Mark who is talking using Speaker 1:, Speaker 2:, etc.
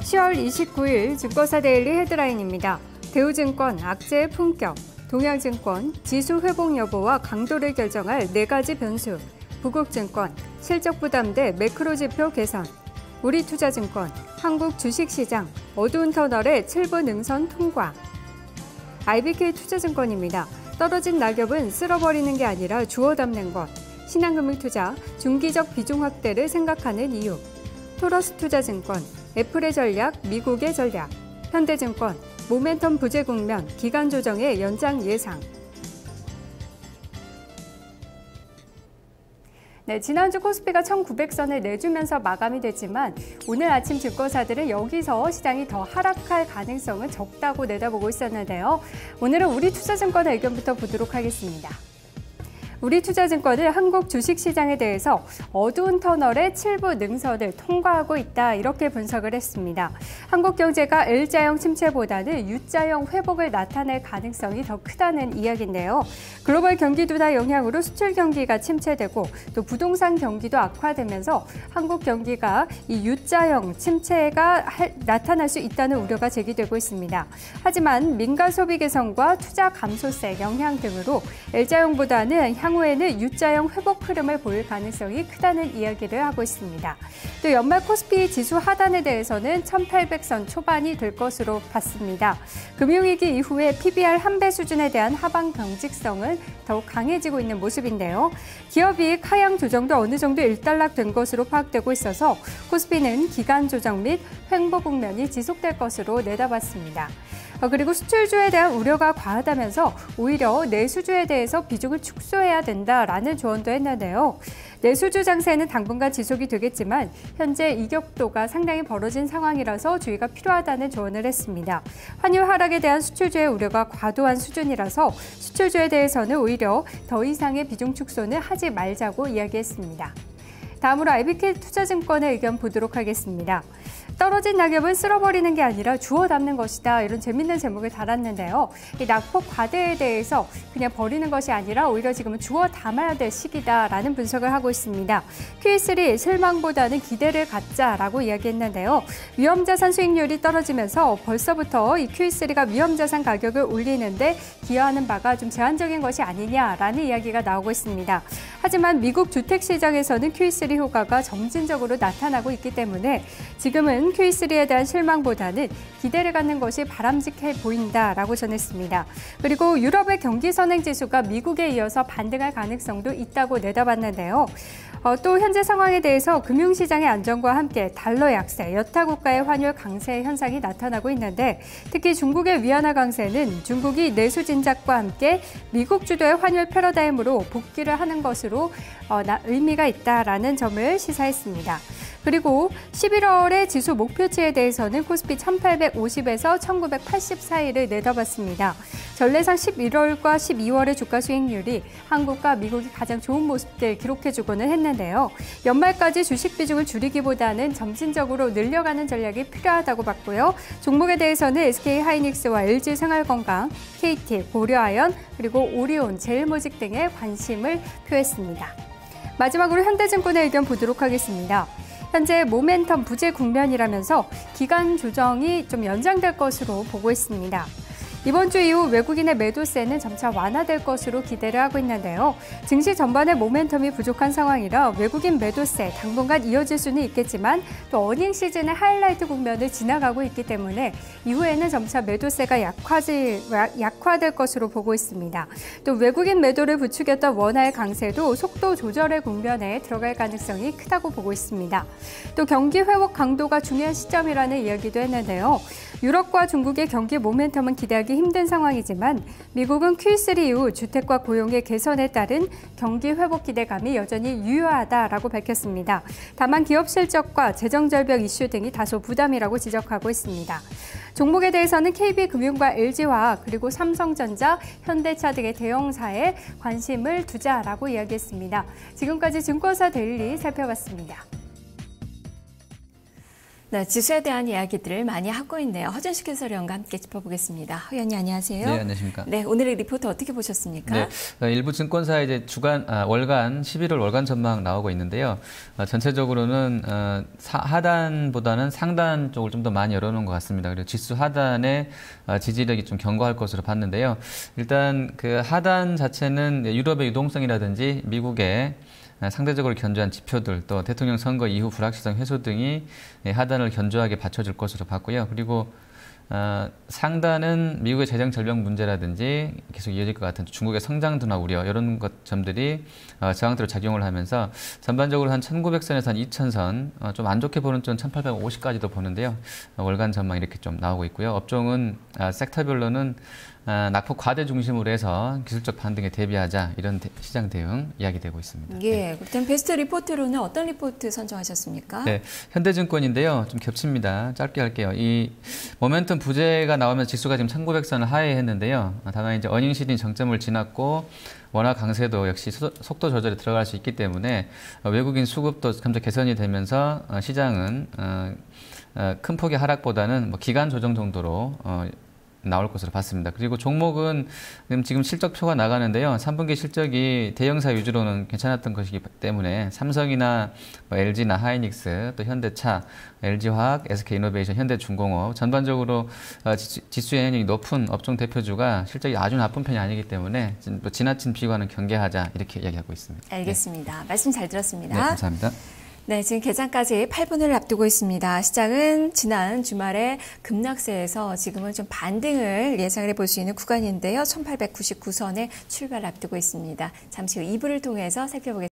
Speaker 1: 10월 29일 증권사 데일리 헤드라인입니다. 대우증권 악재의 품격, 동양증권 지수 회복 여부와 강도를 결정할 4가지 변수, 부국증권 실적 부담대 매크로 지표 개선, 우리투자증권 한국 주식시장 어두운 터널의 7분 능선 통과. IBK 투자증권입니다. 떨어진 낙엽은 쓸어버리는 게 아니라 주워 담는 것. 신한금융투자 중기적 비중 확대를 생각하는 이유. 토러스투자증권 애플의 전략, 미국의 전략. 현대증권 모멘텀 부재 국면, 기간 조정의 연장 예상. 네, 지난주 코스피가 1900선을 내주면서 마감이 됐지만 오늘 아침 증권사들은 여기서 시장이 더 하락할 가능성은 적다고 내다보고 있었는데요. 오늘은 우리투자증권의 의견부터 보도록 하겠습니다. 우리투자증권은 한국 주식시장에 대해서 어두운 터널의 7부 능선을 통과하고 있다, 이렇게 분석을 했습니다. 한국 경제가 L자형 침체보다는 U자형 회복을 나타낼 가능성이 더 크다는 이야기인데요. 글로벌 경기 둔화 영향으로 수출 경기가 침체되고 또 부동산 경기도 악화되면서 한국 경기가 이 U자형 침체가 나타날 수 있다는 우려가 제기되고 있습니다. 하지만 민간 소비 개선과 투자 감소세 영향 등으로 L자형보다는 향후에는 U자형 회복 흐름을 보일 가능성이 크다는 이야기를 하고 있습니다. 또 연말 코스피 지수 하단에 대해서는 1800선 초반이 될 것으로 봤습니다. 금융위기 이후에 PBR 1배 수준에 대한 하방 경직성은 더욱 강해지고 있는 모습인데요. 기업이익 하향 조정도 어느 정도 일단락된 것으로 파악되고 있어서 코스피는 기간 조정 및 횡보 국면이 지속될 것으로 내다봤습니다. 그리고 수출주에 대한 우려가 과하다면서 오히려 내수주에 대해서 비중을 축소해야 된다라는 조언도 했는데요. 내수주 장세는 당분간 지속이 되겠지만 현재 이격도가 상당히 벌어진 상황이라서 주의가 필요하다는 조언을 했습니다. 환율 하락에 대한 수출주의 우려가 과도한 수준이라서 수출주에 대해서는 오히려 더 이상의 비중 축소는 하지 말자고 이야기했습니다. 다음으로 IBK 투자증권의 의견 보도록 하겠습니다. 떨어진 낙엽은 쓸어버리는 게 아니라 주워 담는 것이다, 이런 재밌는 제목을 달았는데요. 이 낙폭 과대에 대해서 그냥 버리는 것이 아니라 오히려 지금은 주워 담아야 될 시기다라는 분석을 하고 있습니다. QE3 실망보다는 기대를 갖자라고 이야기했는데요. 위험자산 수익률이 떨어지면서 벌써부터 이 QE3가 위험자산 가격을 올리는데 기여하는 바가 좀 제한적인 것이 아니냐라는 이야기가 나오고 있습니다. 하지만 미국 주택시장에서는 QE3 효과가 점진적으로 나타나고 있기 때문에 지금은 QE3에 대한 실망보다는 기대를 갖는 것이 바람직해 보인다라고 전했습니다. 그리고 유럽의 경기 선행지수가 미국에 이어서 반등할 가능성도 있다고 내다봤는데요. 또 현재 상황에 대해서 금융시장의 안정과 함께 달러 약세, 여타 국가의 환율 강세 현상이 나타나고 있는데 특히 중국의 위안화 강세는 중국이 내수 진작과 함께 미국 주도의 환율 패러다임으로 복귀를 하는 것으로 의미가 있다라는 점을 시사했습니다. 그리고 11월의 지수 목표치에 대해서는 코스피 1850에서 1980 사이를 내다봤습니다. 전례상 11월과 12월의 주가 수익률이 한국과 미국이 가장 좋은 모습들 기록해주고는 했는데요. 연말까지 주식 비중을 줄이기보다는 점진적으로 늘려가는 전략이 필요하다고 봤고요. 종목에 대해서는 SK하이닉스와 LG생활건강, KT, 고려아연, 그리고 오리온, 제일모직 등에 관심을 표했습니다. 마지막으로 현대증권의 의견 보도록 하겠습니다. 현재 모멘텀 부재 국면이라면서 기간 조정이 좀 연장될 것으로 보고 있습니다. 이번 주 이후 외국인의 매도세는 점차 완화될 것으로 기대를 하고 있는데요. 증시 전반의 모멘텀이 부족한 상황이라 외국인 매도세 당분간 이어질 수는 있겠지만 또 어닝 시즌의 하이라이트 국면을 지나가고 있기 때문에 이후에는 점차 매도세가 약화될 것으로 보고 있습니다. 또 외국인 매도를 부추겼던 원화의 강세도 속도 조절의 국면에 들어갈 가능성이 크다고 보고 있습니다. 또 경기 회복 강도가 중요한 시점이라는 이야기도 했는데요. 유럽과 중국의 경기 모멘텀은 기대하기 힘든 상황이지만 미국은 QE3 이후 주택과 고용의 개선에 따른 경기 회복 기대감이 여전히 유효하다라고 밝혔습니다. 다만 기업 실적과 재정절벽 이슈 등이 다소 부담이라고 지적하고 있습니다. 종목에 대해서는 KB금융과 LG화학 그리고 삼성전자, 현대차 등의 대형사에 관심을 두자라고 이야기했습니다. 지금까지 증권사 데일리 살펴봤습니다.
Speaker 2: 네, 지수에 대한 이야기들을 많이 하고 있네요. 허준식 해설위원과 함께 짚어보겠습니다. 허 의원님 안녕하세요.
Speaker 3: 네, 안녕하십니까.
Speaker 2: 네, 오늘의 리포트 어떻게 보셨습니까?
Speaker 3: 네, 일부 증권사의 이제 월간 11월 월간 전망 나오고 있는데요. 전체적으로는 하단보다는 상단 쪽을 좀 더 많이 열어놓은 것 같습니다. 그리고 지수 하단의 지지력이 좀 견고할 것으로 봤는데요. 일단 그 하단 자체는 유럽의 유동성이라든지 미국의 상대적으로 견조한 지표들, 또 대통령 선거 이후 불확실성 해소 등이 하단을 견조하게 받쳐줄 것으로 봤고요. 그리고 상단은 미국의 재정 절벽 문제라든지 계속 이어질 것 같은 중국의 성장 둔화 우려 이런 점들이 저항대로 작용을 하면서 전반적으로 한 1900선에서 한 2000선 좀 안 좋게 보는 쪽 1850까지도 보는데요. 월간 전망 이렇게 좀 나오고 있고요. 업종은 섹터별로는 낙폭 과대 중심으로 해서 기술적 반등에 대비하자 이런 시장 대응 이야기되고 있습니다.
Speaker 2: 예, 그렇다면 베스트 리포트로는 어떤 리포트 선정하셨습니까?
Speaker 3: 네, 현대증권인데요. 좀 겹칩니다. 짧게 할게요. 이 모멘텀 부재가 나오면서 지수가 지금 1900선을 하회했는데요. 다만 이제 어닝 시즌 정점을 지났고 워낙 강세도 역시 속도 조절에 들어갈 수 있기 때문에 외국인 수급도 점차 개선이 되면서 시장은 큰 폭의 하락보다는 기간 조정 정도로 나올 것으로 봤습니다. 그리고 종목은 지금 실적표가 나가는데요. 3분기 실적이 대형사 위주로는 괜찮았던 것이기 때문에 삼성이나 LG나 하이닉스, 또 현대차, LG화학, SK이노베이션, 현대중공업 전반적으로 지수 영향력이 높은 업종 대표주가 실적이 아주 나쁜 편이 아니기 때문에 지나친 비관은 경계하자 이렇게 이야기하고 있습니다.
Speaker 2: 알겠습니다. 네. 말씀 잘 들었습니다.
Speaker 3: 네, 감사합니다.
Speaker 2: 네, 지금 개장까지 8분을 앞두고 있습니다. 시장은 지난 주말에 급락세에서 지금은 좀 반등을 예상을 해볼 수 있는 구간인데요. 1899선에 출발 앞두고 있습니다. 잠시 후 2부를 통해서 살펴보겠습니다.